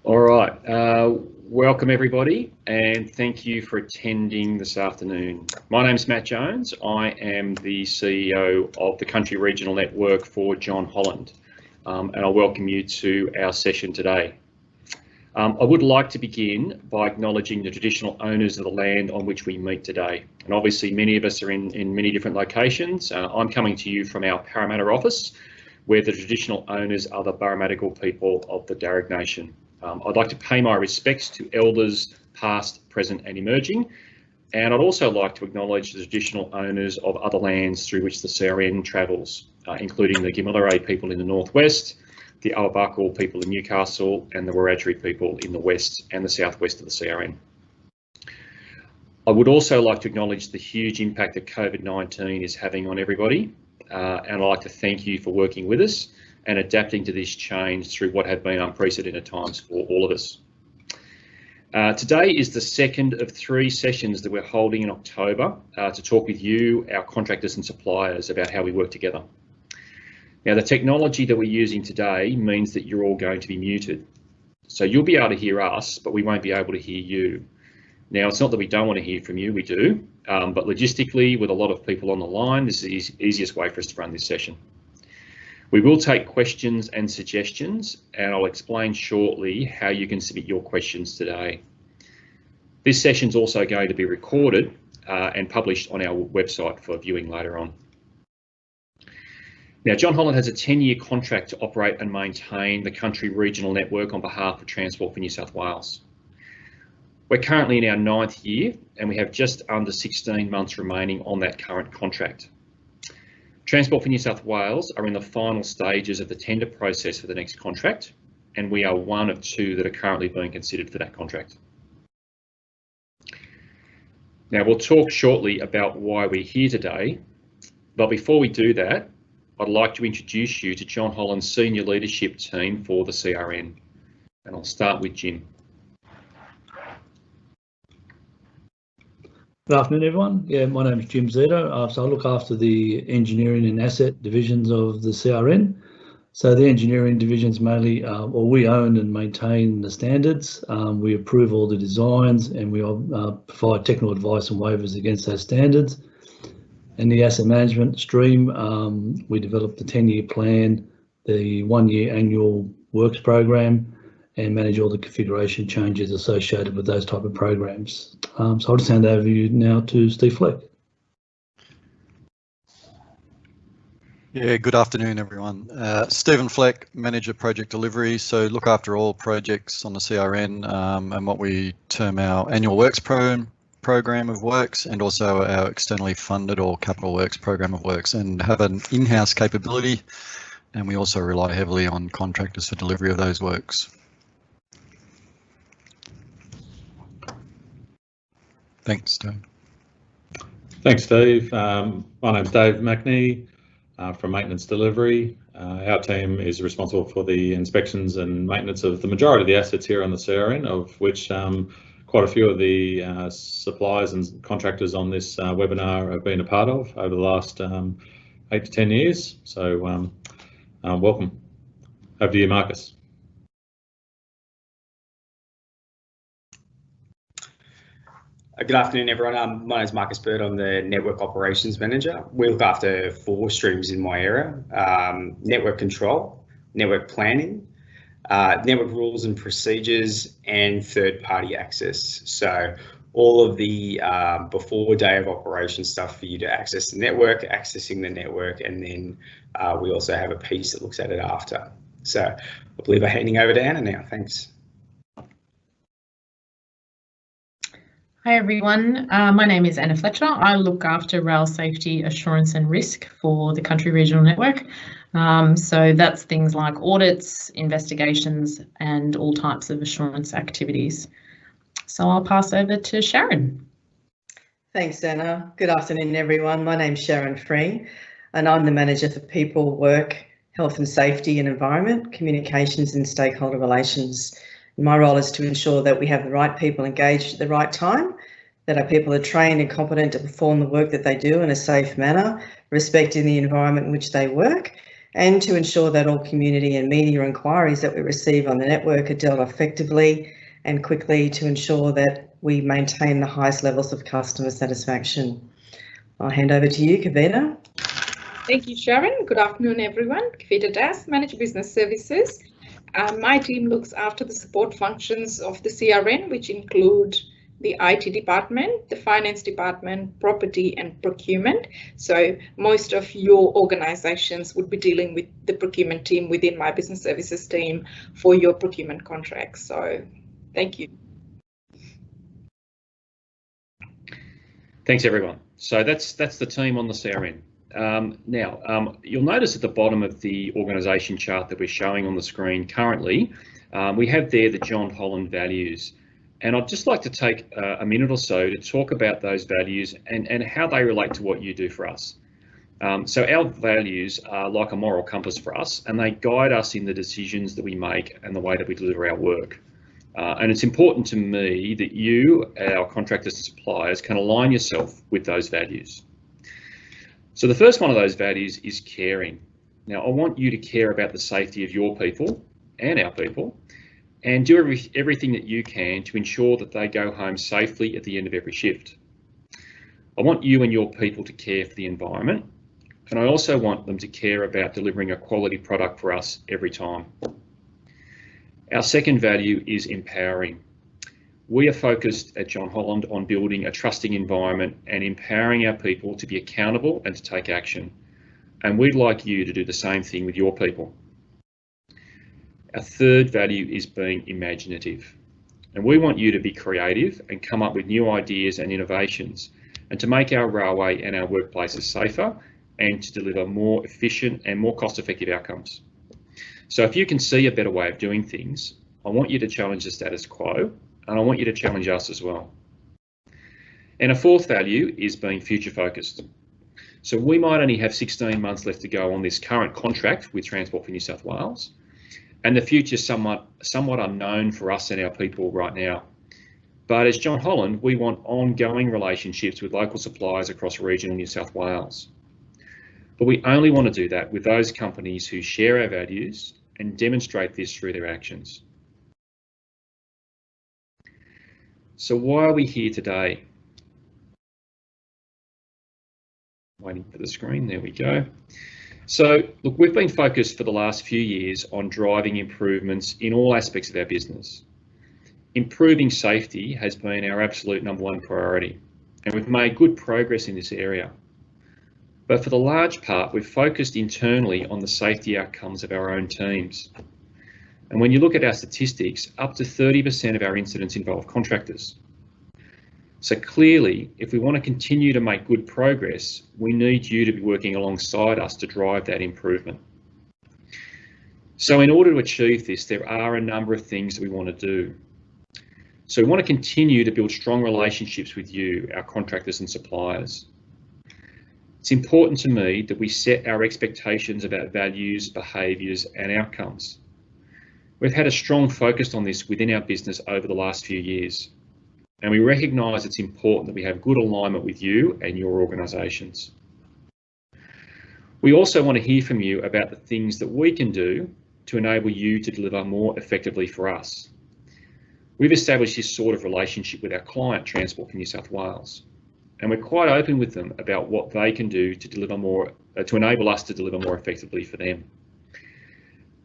All right, welcome everybody and thank you for attending this afternoon. My name's Matt Jones. I am the CEO of the Country Regional Network for John Holland, and I welcome you to our session today. I would like to begin by acknowledging the traditional owners of the land on which we meet today. And obviously many of us are in many different locations. I'm coming to you from our Parramatta office, where the traditional owners are the Barramatigal people of the Darug Nation. I'd like to pay my respects to elders past, present and emerging, and I'd also like to acknowledge the traditional owners of other lands through which the CRN travels, including the Gamilaroi people in the northwest, the Awabakal people in Newcastle and the Wiradjuri people in the west and the southwest of the CRN. I would also like to acknowledge the huge impact that COVID-19 is having on everybody, and I'd like to thank you for working with us and adapting to this change through what have been unprecedented times for all of us. Today is the second of 3 sessions that we're holding in October to talk with you, our contractors and suppliers, about how we work together. Now, the technology that we're using today means that you're all going to be muted. So you'll be able to hear us, but we won't be able to hear you. Now, it's not that we don't want to hear from you, we do, but logistically, with a lot of people on the line, this is the easiest way for us to run this session. We will take questions and suggestions, and I'll explain shortly how you can submit your questions today. This session is also going to be recorded and published on our website for viewing later on. Now, John Holland has a 10-year contract to operate and maintain the Country Regional Network on behalf of Transport for New South Wales. We're currently in our 9th year, and we have just under 16 months remaining on that current contract. Transport for New South Wales are in the final stages of the tender process for the next contract, and we are one of 2 that are currently being considered for that contract. Now, we'll talk shortly about why we're here today, but before we do that, I'd like to introduce you to John Holland's senior leadership team for the CRN, and I'll start with Jim. Good afternoon, everyone. Yeah, my name is Jim Zito. So I look after the engineering and asset divisions of the CRN. So the engineering divisions mainly, we own and maintain the standards. We approve all the designs, and we provide technical advice and waivers against those standards. And the asset management stream, we develop the 10-year plan, the 1-year annual works program, and manage all the configuration changes associated with those type of programs. So I'll just hand over you now to Steve Fleck. Yeah, good afternoon, everyone. Stephen Fleck, Manager Project Delivery, so look after all projects on the CRN and what we term our annual works program of works, and also our externally funded or capital works program of works, and have an in-house capability, and we also rely heavily on contractors for delivery of those works. Thanks, Dave. Thanks, Steve. My name's Dave McNee from Maintenance Delivery. Our team is responsible for the inspections and maintenance of the majority of the assets here on the CRN, of which quite a few of the suppliers and contractors on this webinar have been a part of over the last 8 to 10 years. So welcome. Over to you, Marcus. Good afternoon, everyone. My name is Marcus Bird. I'm the Network Operations Manager. We look after 4 streams in my area: network control, network planning, network rules and procedures, and third-party access. So all of the before day of operation stuff for you to access the network, accessing the network, and then we also have a piece that looks at it after. So I believe I'm handing over to Anna now. Thanks. Hi everyone, my name is Anna Fletcher. I look after rail safety, assurance and risk for the Country Regional Network. So that's things like audits, investigations and all types of assurance activities. So I'll pass over to Sharon. Thanks, Anna. Good afternoon, everyone. My name's Sharon Free and I'm the Manager for People, Work, Health and Safety and Environment, Communications and Stakeholder Relations. My role is to ensure that we have the right people engaged at the right time, that our people are trained and competent to perform the work that they do in a safe manner, respecting the environment in which they work, and to ensure that all community and media inquiries that we receive on the network are dealt effectively and quickly to ensure that we maintain the highest levels of customer satisfaction. I'll hand over to you, Kavita. Thank you, Sharon. Good afternoon, everyone. Kavita Das, Manager Business Services. My team looks after the support functions of the CRN, which include the IT department, the finance department, property and procurement. So most of your organizations would be dealing with the procurement team within my business services team for your procurement contracts. So thank you. Thanks, everyone. So that's the team on the CRN. Now, you'll notice at the bottom of the organisation chart that we're showing on the screen currently, we have there the John Holland values. And I'd just like to take a minute or so to talk about those values and how they relate to what you do for us. So our values are like a moral compass for us, and they guide us in the decisions that we make and the way that we deliver our work. And it's important to me that you, our contractors and suppliers, can align yourself with those values. So the first one of those values is caring. Now, I want you to care about the safety of your people and our people, and do everything that you can to ensure that they go home safely at the end of every shift. I want you and your people to care for the environment, and I also want them to care about delivering a quality product for us every time. Our second value is empowering. We are focused at John Holland on building a trusting environment and empowering our people to be accountable and to take action. And we'd like you to do the same thing with your people. Our third value is being imaginative. And we want you to be creative and come up with new ideas and innovations, and to make our railway and our workplaces safer and to deliver more efficient and more cost-effective outcomes. So if you can see a better way of doing things, I want you to challenge the status quo, and I want you to challenge us as well. And a fourth value is being future focused. So we might only have 16 months left to go on this current contract with Transport for New South Wales, and the future is somewhat unknown for us and our people right now. But as John Holland, we want ongoing relationships with local suppliers across regional New South Wales. But we only want to do that with those companies who share our values and demonstrate this through their actions. So why are we here today? Waiting for the screen, there we go. So look, we've been focused for the last few years on driving improvements in all aspects of our business. Improving safety has been our absolute #1 priority, and we've made good progress in this area. But for the large part, we've focused internally on the safety outcomes of our own teams. And when you look at our statistics, up to 30% of our incidents involve contractors. So clearly, if we want to continue to make good progress, we need you to be working alongside us to drive that improvement. So in order to achieve this, there are a number of things that we want to do. So we want to continue to build strong relationships with you, our contractors and suppliers. It's important to me that we set our expectations about values, behaviours and outcomes. We've had a strong focus on this within our business over the last few years, and we recognise it's important that we have good alignment with you and your organisations. We also want to hear from you about the things that we can do to enable you to deliver more effectively for us. We've established this sort of relationship with our client, Transport for New South Wales, and we're quite open with them about what they can do to deliver more, to enable us to deliver more effectively for them.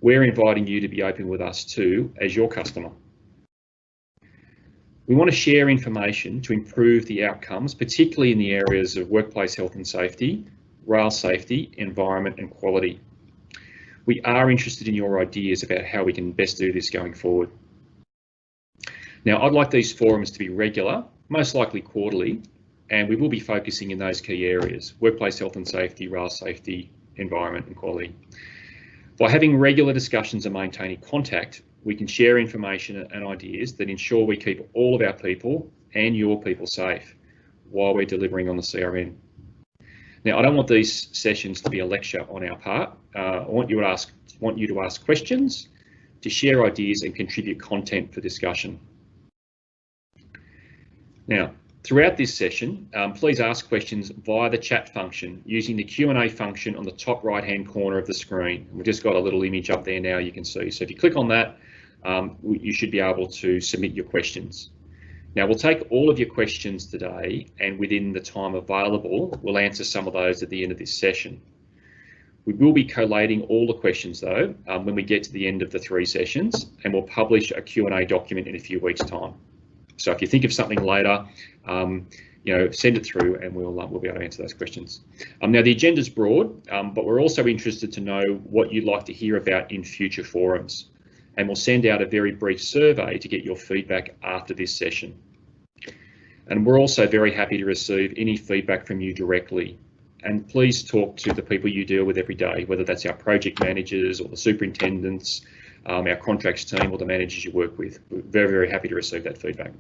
We're inviting you to be open with us too, as your customer. We want to share information to improve the outcomes, particularly in the areas of workplace health and safety, rail safety, environment and quality. We are interested in your ideas about how we can best do this going forward. Now, I'd like these forums to be regular, most likely quarterly, and we will be focusing in those key areas: workplace health and safety, rail safety, environment and quality. By having regular discussions and maintaining contact, we can share information and ideas that ensure we keep all of our people and your people safe while we're delivering on the CRN. Now, I don't want these sessions to be a lecture on our part. I want you to ask questions, to share ideas and contribute content for discussion. Now, Throughout this session, please ask questions via the chat function using the Q&A function on the top right-hand corner of the screen. We've just got a little image up there now you can see. So if you click on that, you should be able to submit your questions. Now we'll take all of your questions today, and within the time available, we'll answer some of those at the end of this session. We will be collating all the questions though when we get to the end of the 3 sessions, and we'll publish a Q&A document in a few weeks' time. So if you think of something later, send it through and we'll be able to answer those questions. Now the agenda's broad, but we're also interested to know what you'd like to hear about in future forums. And we'll send out a very brief survey to get your feedback after this session. And we're also very happy to receive any feedback from you directly. And please talk to the people you deal with every day, whether that's our project managers or the superintendents, our contracts team or the managers you work with. We're very, very happy to receive that feedback.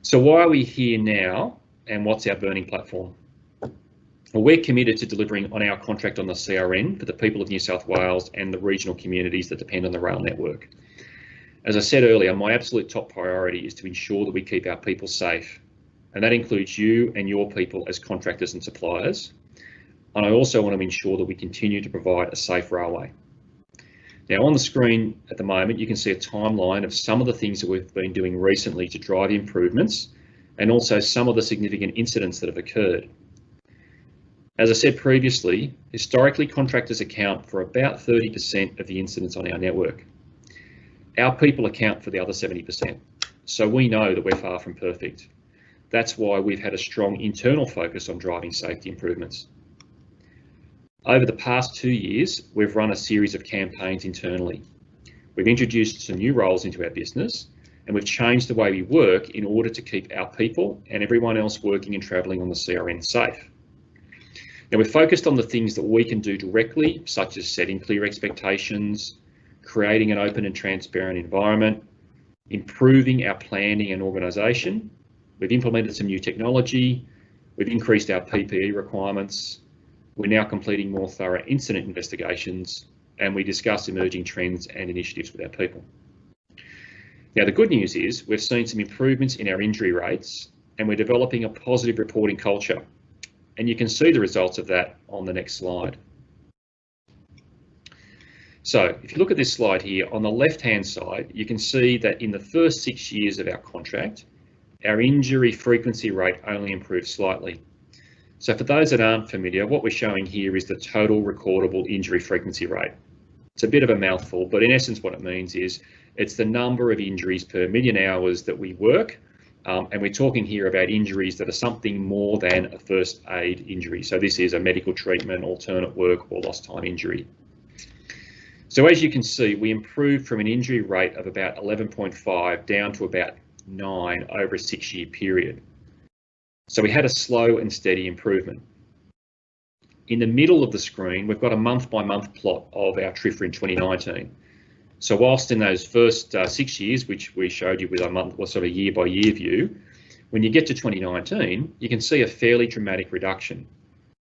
So why are we here now and what's our burning platform? Well, we're committed to delivering on our contract on the CRN for the people of New South Wales and the regional communities that depend on the rail network. As I said earlier, my absolute top priority is to ensure that we keep our people safe. And that includes you and your people as contractors and suppliers. And I also want to ensure that we continue to provide a safe railway. Now on the screen at the moment, you can see a timeline of some of the things that we've been doing recently to drive improvements and also some of the significant incidents that have occurred. As I said previously, historically contractors account for about 30% of the incidents on our network. Our people account for the other 70%. So we know that we're far from perfect. That's why we've had a strong internal focus on driving safety improvements. Over the past 2 years, we've run a series of campaigns internally. We've introduced some new roles into our business, and we've changed the way we work in order to keep our people and everyone else working and travelling on the CRN safe. Now, we're focused on the things that we can do directly, such as setting clear expectations, creating an open and transparent environment, improving our planning and organisation. We've implemented some new technology. We've increased our PPE requirements. We're now completing more thorough incident investigations, and we discuss emerging trends and initiatives with our people. Now, the good news is we've seen some improvements in our injury rates, and we're developing a positive reporting culture. And you can see the results of that on the next slide. So if you look at this slide here, on the left-hand side, you can see that in the first 6 years of our contract, our injury frequency rate only improved slightly. So for those that aren't familiar, what we're showing here is the total recordable injury frequency rate. It's a bit of a mouthful, but in essence what it means is it's the number of injuries per million hours that we work, and we're talking here about injuries that are something more than a first aid injury. So this is a medical treatment, alternate work or lost time injury. So as you can see, we improved from an injury rate of about 11.5 down to about 9 over a 6-year period. So we had a slow and steady improvement. In the middle of the screen, we've got a month-by-month plot of our TRIFR in 2019. So whilst in those first 6 years, which we showed you with a month or sort of year-by-year view, when you get to 2019, you can see a fairly dramatic reduction.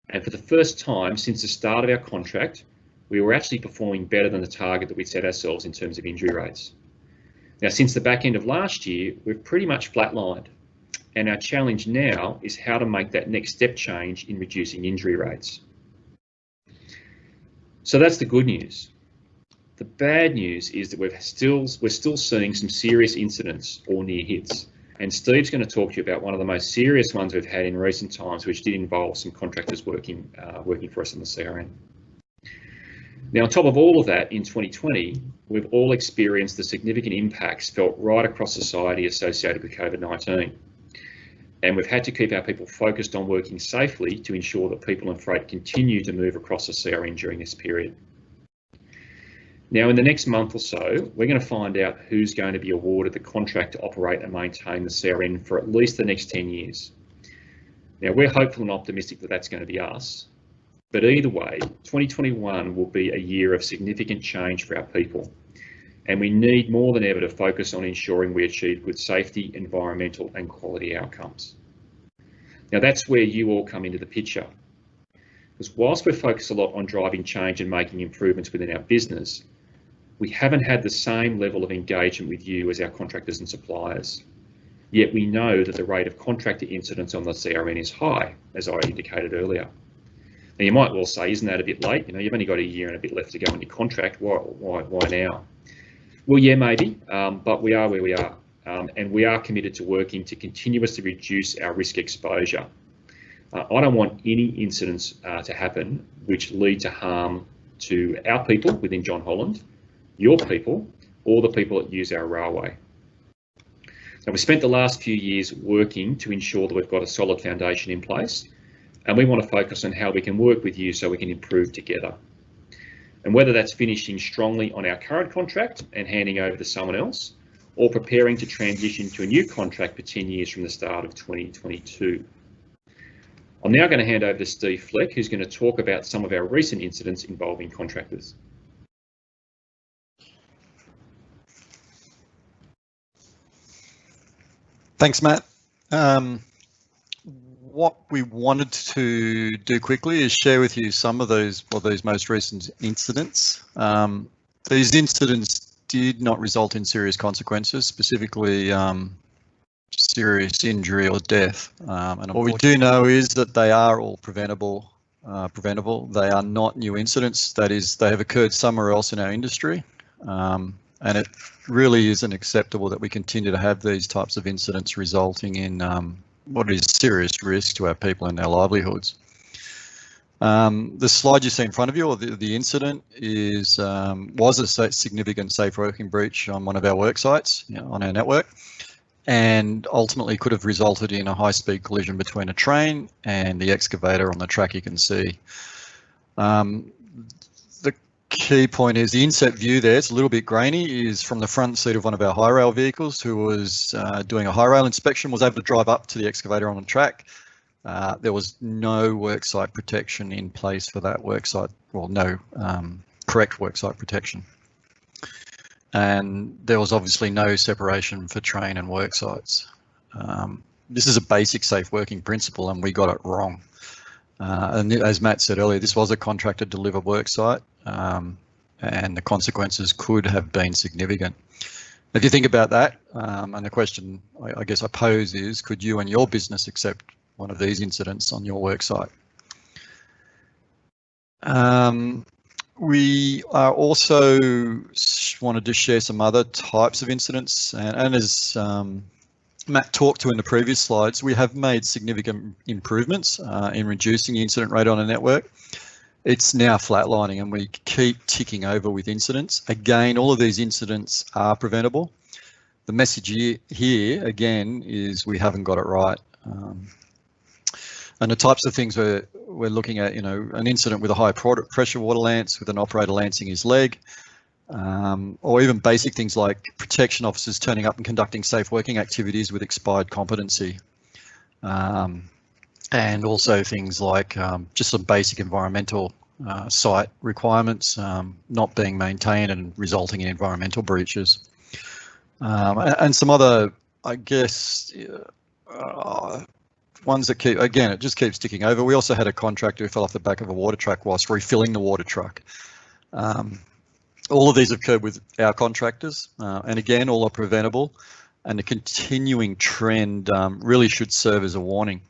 And for the first time since the start of our contract, we were actually performing better than the target that we set ourselves in terms of injury rates. Now, since the back end of last year, we've pretty much flatlined. And our challenge now is how to make that next step change in reducing injury rates. So that's the good news. The bad news is that we're still seeing some serious incidents or near hits. And Steve's going to talk to you about one of the most serious ones we've had in recent times, which did involve some contractors working for us in the CRN. Now, on top of all of that, in 2020, we've all experienced the significant impacts felt right across society associated with COVID-19. And we've had to keep our people focused on working safely to ensure that people and freight continue to move across the CRN during this period. Now, in the next month or so, we're going to find out who's going to be awarded the contract to operate and maintain the CRN for at least the next 10 years. Now, we're hopeful and optimistic that that's going to be us. But either way, 2021 will be a year of significant change for our people. And we need more than ever to focus on ensuring we achieve good safety, environmental and quality outcomes. Now that's where you all come into the picture. Because whilst we're focused a lot on driving change and making improvements within our business, we haven't had the same level of engagement with you as our contractors and suppliers. Yet we know that the rate of contractor incidents on the CRN is high, as I indicated earlier. Now you might well say, isn't that a bit late? You know, you've only got a year and a bit left to go on your contract. Why now? Well, yeah, maybe, but we are where we are, and we are committed to working to continuously reduce our risk exposure. I don't want any incidents to happen which lead to harm to our people within John Holland, your people, or the people that use our railway. Now, we spent the last few years working to ensure that we've got a solid foundation in place, and we want to focus on how we can work with you so we can improve together. And whether that's finishing strongly on our current contract and handing over to someone else, or preparing to transition to a new contract for 10 years from the start of 2022. I'm now going to hand over to Steve Fleck, who's going to talk about some of our recent incidents involving contractors. Thanks, Matt. What we wanted to do quickly is share with you some of those most recent incidents. These incidents did not result in serious consequences, specifically serious injury or death. And what we do know is that they are all preventable. They are not new incidents. That is, they have occurred somewhere else in our industry. And it really isn't acceptable that we continue to have these types of incidents resulting in what is serious risk to our people and our livelihoods. The slide you see in front of you, or the incident, was a significant safe working breach on one of our work sites, on our network, and ultimately could have resulted in a high-speed collision between a train and the excavator on the track you can see. The key point is the inset view there, it's a little bit grainy, is from the front seat of one of our high rail vehicles who was doing a high rail inspection, was able to drive up to the excavator on the track. There was no worksite protection in place for that worksite, well, no correct worksite protection. And there was obviously no separation for train and work sites. This is a basic safe working principle and we got it wrong. And as Matt said earlier, this was a contractor delivered work site and the consequences could have been significant. If you think about that, and the question I guess I pose is, could you and your business accept one of these incidents on your work site? We are also wanted to share some other types of incidents, and as Matt talked to in the previous slides, we have made significant improvements in reducing the incident rate on a network. It's now flatlining and we keep ticking over with incidents. Again, all of these incidents are preventable. The message here again is we haven't got it right. And the types of things we're looking at, an incident with a high pressure water lance with an operator lancing his leg, or even basic things like protection officers turning up and conducting safe working activities with expired competency. And also things like just some basic environmental site requirements not being maintained and resulting in environmental breaches. And some other, I guess, ones that keep, again, it just keeps ticking over. We also had a contractor who fell off the back of a water truck whilst refilling the water truck. All of these have occurred with our contractors, and again, all are preventable, and the continuing trend really should serve as a warning.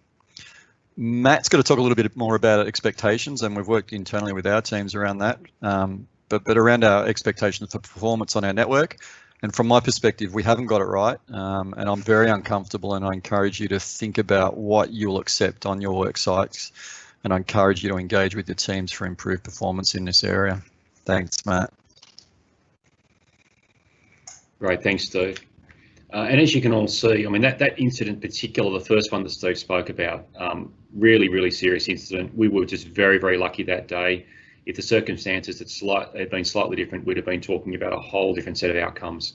Matt's going to talk a little bit more about expectations, and we've worked internally with our teams around that, but around our expectations for performance on our network. And from my perspective, we haven't got it right, and I'm very uncomfortable, and I encourage you to think about what you'll accept on your work sites, and I encourage you to engage with your teams for improved performance in this area. Thanks, Matt. Great, thanks, Steve. And as you can all see, I mean, that incident in particular, the first one that Steve spoke about, really, really serious incident. We were just very, very lucky that day. If the circumstances had been slightly different, we'd have been talking about a whole different set of outcomes.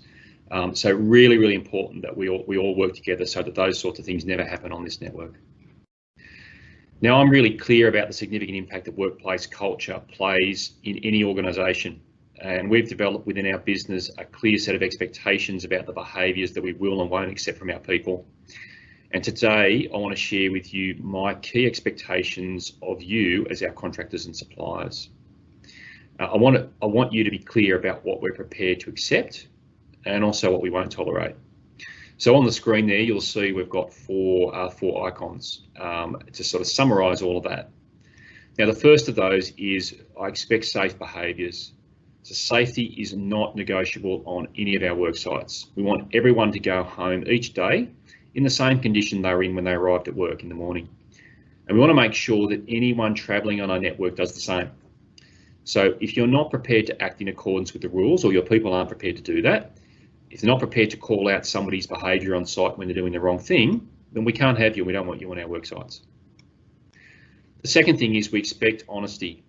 So really, really important that we all work together so that those sorts of things never happen on this network. Now, I'm really clear about the significant impact that workplace culture plays in any organisation. And we've developed within our business a clear set of expectations about the behaviours that we will and won't accept from our people. And today, I want to share with you my key expectations of you as our contractors and suppliers. I want you to be clear about what we're prepared to accept and also what we won't tolerate. So on the screen there, you'll see we've got four icons to sort of summarise all of that. Now, the first of those is I expect safe behaviours. So safety is not negotiable on any of our work sites. We want everyone to go home each day in the same condition they were in when they arrived at work in the morning. And we want to make sure that anyone travelling on our network does the same. So if you're not prepared to act in accordance with the rules, or your people aren't prepared to do that, if they're not prepared to call out somebody's behaviour on site when they're doing the wrong thing, then we can't have you. We don't want you on our work sites. The second thing is we expect honesty.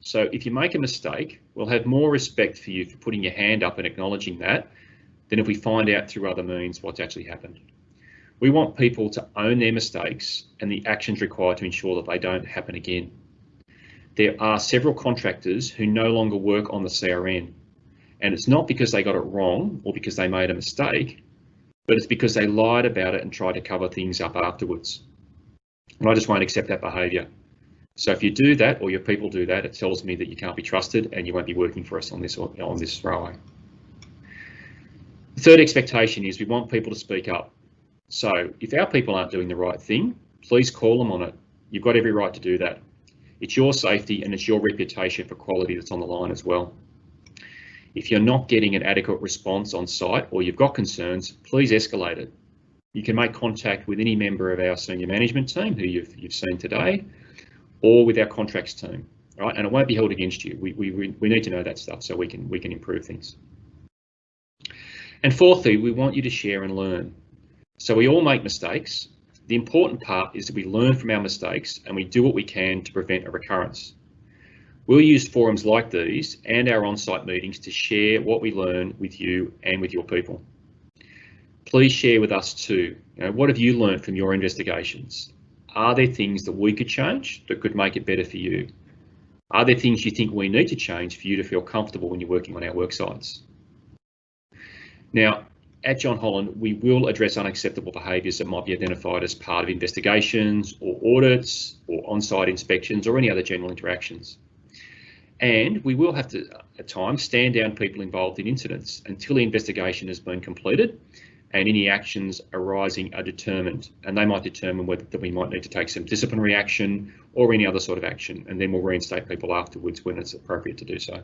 So if you make a mistake, we'll have more respect for you for putting your hand up and acknowledging that than if we find out through other means what's actually happened. We want people to own their mistakes and the actions required to ensure that they don't happen again. There are several contractors who no longer work on the CRN, and it's not because they got it wrong or because they made a mistake, but it's because they lied about it and tried to cover things up afterwards. And I just won't accept that behaviour. So if you do that, or your people do that, it tells me that you can't be trusted and you won't be working for us on this railway. The third expectation is we want people to speak up. So if our people aren't doing the right thing, please call them on it. You've got every right to do that. It's your safety and it's your reputation for quality that's on the line as well. If you're not getting an adequate response on site or you've got concerns, please escalate it. You can make contact with any member of our senior management team who you've seen today, or with our contracts team, right? And it won't be held against you. We need to know that stuff so we can improve things. And fourthly, we want you to share and learn. So we all make mistakes. The important part is that we learn from our mistakes and we do what we can to prevent a recurrence. We'll use forums like these and our on-site meetings to share what we learn with you and with your people. Please share with us too. What have you learned from your investigations? Are there things that we could change that could make it better for you? Are there things you think we need to change for you to feel comfortable when you're working on our work sites? Now, at John Holland, we will address unacceptable behaviours that might be identified as part of investigations or audits or on-site inspections or any other general interactions. And we will have to, at times, stand down people involved in incidents until the investigation has been completed and any actions arising are determined, and they might determine whether that we might need to take some disciplinary action or any other sort of action, and then we'll reinstate people afterwards when it's appropriate to do so.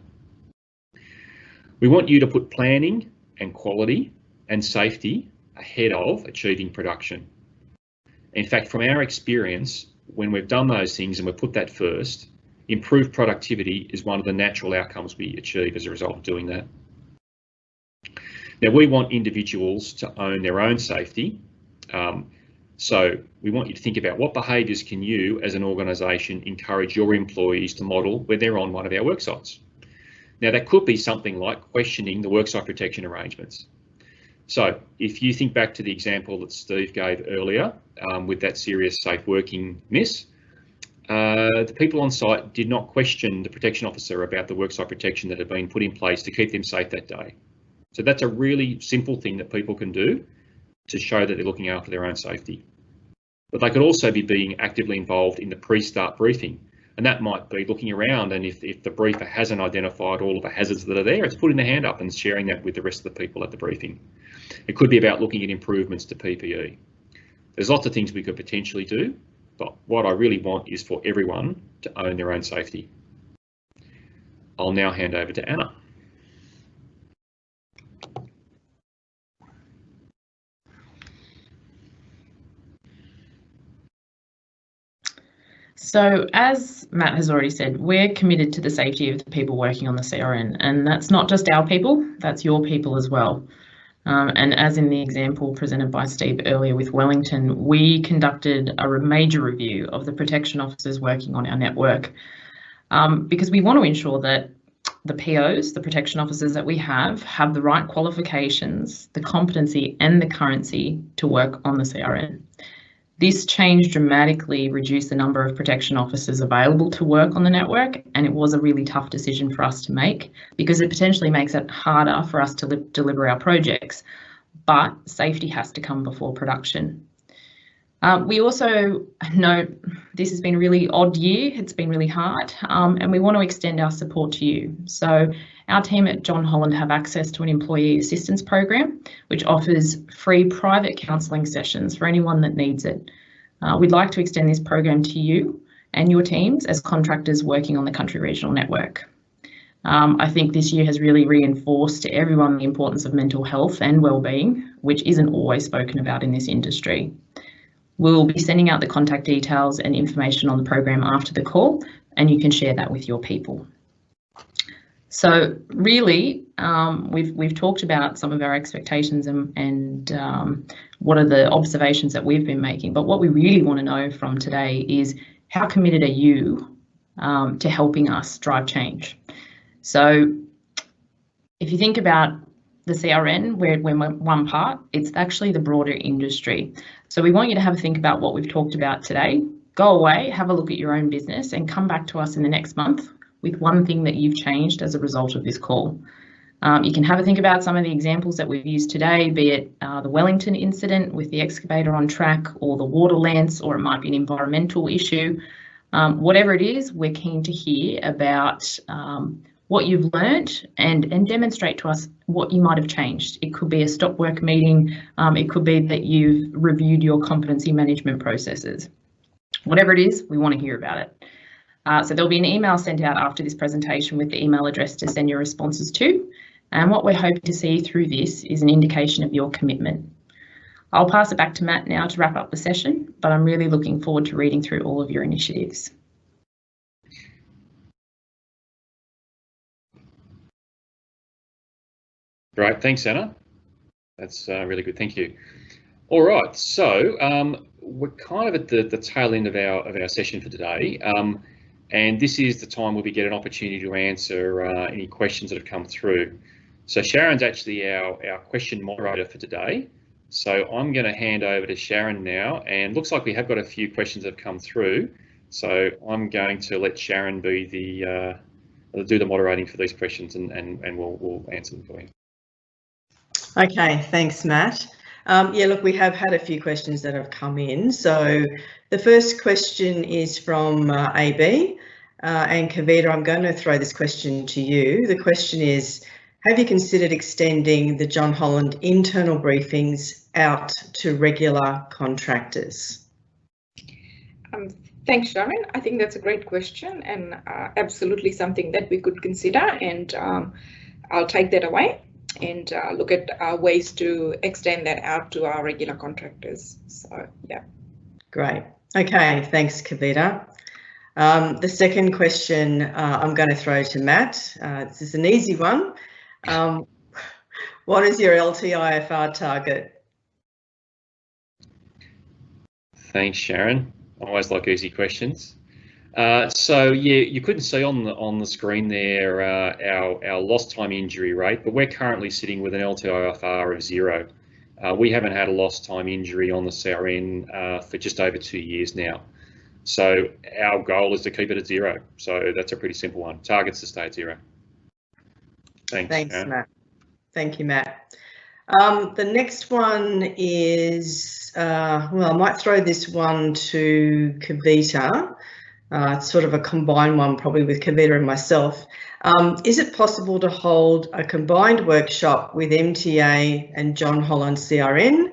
We want you to put planning and quality and safety ahead of achieving production. In fact, from our experience, when we've done those things and we've put that first, improved productivity is one of the natural outcomes we achieve as a result of doing that. Now, we want individuals to own their own safety. So we want you to think about what behaviours can you as an organisation encourage your employees to model when they're on one of our work sites. Now, that could be something like questioning the worksite protection arrangements. So if you think back to the example that Steve gave earlier with that serious safe working miss, the people on site did not question the protection officer about the worksite protection that had been put in place to keep them safe that day. So that's a really simple thing that people can do to show that they're looking after their own safety. But they could also be being actively involved in the pre-start briefing. And that might be looking around, and if the briefer hasn't identified all of the hazards that are there, it's putting their hand up and sharing that with the rest of the people at the briefing. It could be about looking at improvements to PPE. There's lots of things we could potentially do, but what I really want is for everyone to own their own safety. I'll now hand over to Anna. So as Matt has already said, we're committed to the safety of the people working on the CRN, and that's not just our people, that's your people as well. And as in the example presented by Steve earlier with Wellington, we conducted a major review of the protection officers working on our network because we want to ensure that the POs, the protection officers that we have the right qualifications, the competency and the currency to work on the CRN. This change dramatically reduced the number of protection officers available to work on the network, and it was a really tough decision for us to make because it potentially makes it harder for us to deliver our projects, but safety has to come before production. We also know this has been a really odd year, it's been really hard, and we want to extend our support to you. So our team at John Holland have access to an employee assistance program, which offers free private counselling sessions for anyone that needs it. We'd like to extend this program to you and your teams as contractors working on the Country Regional Network. I think this year has really reinforced to everyone the importance of mental health and wellbeing, which isn't always spoken about in this industry. We'll be sending out the contact details and information on the program after the call, and you can share that with your people. So really, we've talked about some of our expectations and what are the observations that we've been making, but what we really want to know from today is how committed are you to helping us drive change? So if you think about the CRN, we're one part, it's actually the broader industry. So we want you to have a think about what we've talked about today. Go away, have a look at your own business and come back to us in the next month with one thing that you've changed as a result of this call. You can have a think about some of the examples that we've used today, be it the Wellington incident with the excavator on track, or the water lance, or it might be an environmental issue. Whatever it is, we're keen to hear about what you've learnt and demonstrate to us what you might have changed. It could be a stop work meeting, it could be that you've reviewed your competency management processes. Whatever it is, we want to hear about it. So there'll be an email sent out after this presentation with the email address to send your responses to. And what we're hoping to see through this is an indication of your commitment. I'll pass it back to Matt now to wrap up the session, but I'm really looking forward to reading through all of your initiatives. Great, thanks, Anna. That's really good, thank you. All right, so we're kind of at the tail end of our session for today, and this is the time where we get an opportunity to answer any questions that have come through. So Sharon's actually our question moderator for today, so I'm going to hand over to Sharon now, and looks like we have got a few questions that have come through, so I'm going to let Sharon be do the moderating for these questions, and we'll answer them for you. Okay, thanks, Matt. Yeah, look, we have had a few questions that have come in. So the first question is from AB, and Kavita, I'm going to throw this question to you. The question is, have you considered extending the John Holland internal briefings out to regular contractors? Thanks, Sharon. I think that's a great question and absolutely something that we could consider, and I'll take that away and look at ways to extend that out to our regular contractors. So, yeah. Great. Okay, thanks, Kavita. The second question I'm going to throw to Matt. This is an easy one. What is your LTIFR target? Thanks, Sharon. I always like easy questions. So yeah, you couldn't see on the screen there our lost time injury rate, but we're currently sitting with an LTIFR of 0. We haven't had a lost time injury on the CRN for just over 2 years now. So our goal is to keep it at 0. So that's a pretty simple one. Target's to stay at 0. Thanks, Matt. Thank you, Matt. The next one is, well, I might throw this one to Kavita. It's sort of a combined one, probably with Kavita and myself. Is it possible to hold a combined workshop with MTA and John Holland CRN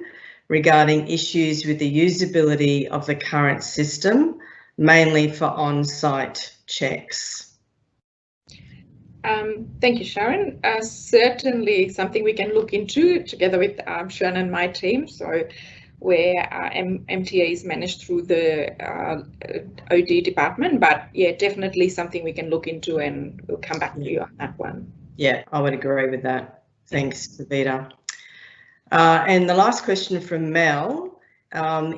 regarding issues with the usability of the current system, mainly for on-site checks? Thank you, Sharon. Certainly something we can look into together with Sharon and my team. So where MTA is managed through the OD department, but yeah, definitely something we can look into, and we'll come back to you on that one. Yeah, I would agree with that. Thanks, Kavita. And the last question from Mel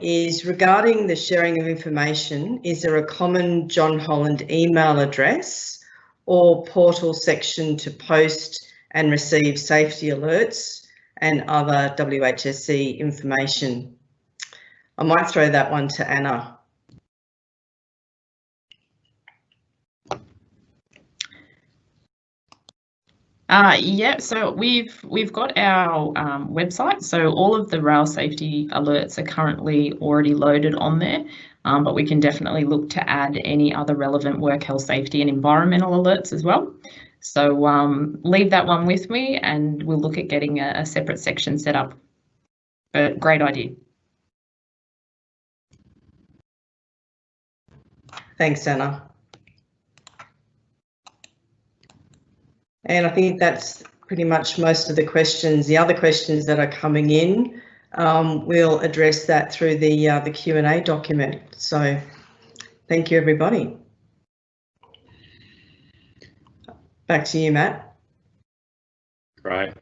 is regarding the sharing of information. Is there a common John Holland email address or portal section to post and receive safety alerts and other WHSC information? I might throw that one to Anna. Yeah, so we've got our website, so all of the rail safety alerts are currently already loaded on there, but we can definitely look to add any other relevant work health, safety and environmental alerts as well. So leave that one with me and we'll look at getting a separate section set up. But great idea. Thanks, Anna. And I think that's pretty much most of the questions. The other questions that are coming in, we'll address that through the Q&A document. So thank you, everybody. Back to you, Matt. Great.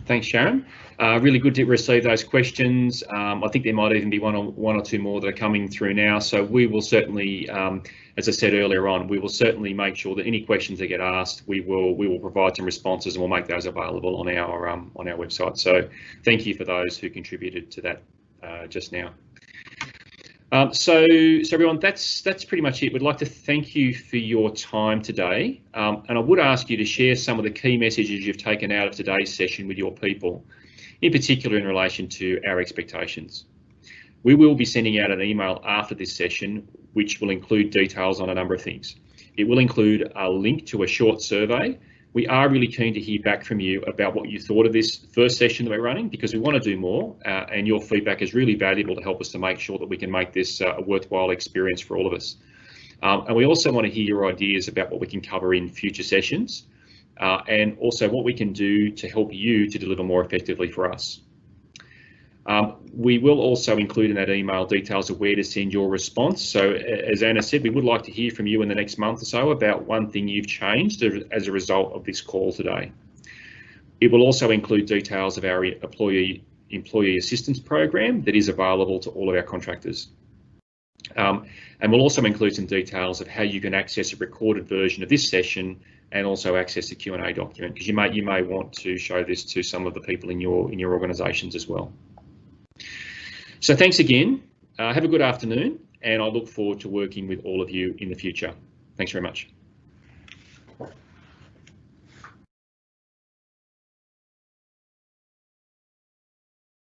Thanks, Sharon. Really good to receive those questions. I think there might even be one or two more that are coming through now. So we will certainly, as I said earlier on, we will certainly make sure that any questions that get asked, we will provide some responses and we'll make those available on our website. So thank you for those who contributed to that just now. So everyone, that's pretty much it. We'd like to thank you for your time today, and I would ask you to share some of the key messages you've taken out of today's session with your people, in particular in relation to our expectations. We will be sending out an email after this session, which will include details on a number of things. It will include a link to a short survey. We are really keen to hear back from you about what you thought of this first session that we're running, because we want to do more, and your feedback is really valuable to help us to make sure that we can make this a worthwhile experience for all of us. And we also want to hear your ideas about what we can cover in future sessions, and also what we can do to help you to deliver more effectively for us. We will also include in that email details of where to send your response. So as Anna said, we would like to hear from you in the next month or so about one thing you've changed as a result of this call today. It will also include details of our employee assistance program that is available to all of our contractors. And we'll also include some details of how you can access a recorded version of this session and also access the Q&A document, because you may want to show this to some of the people in your organisations as well. So thanks again, have a good afternoon, and I look forward to working with all of you in the future. Thanks very much.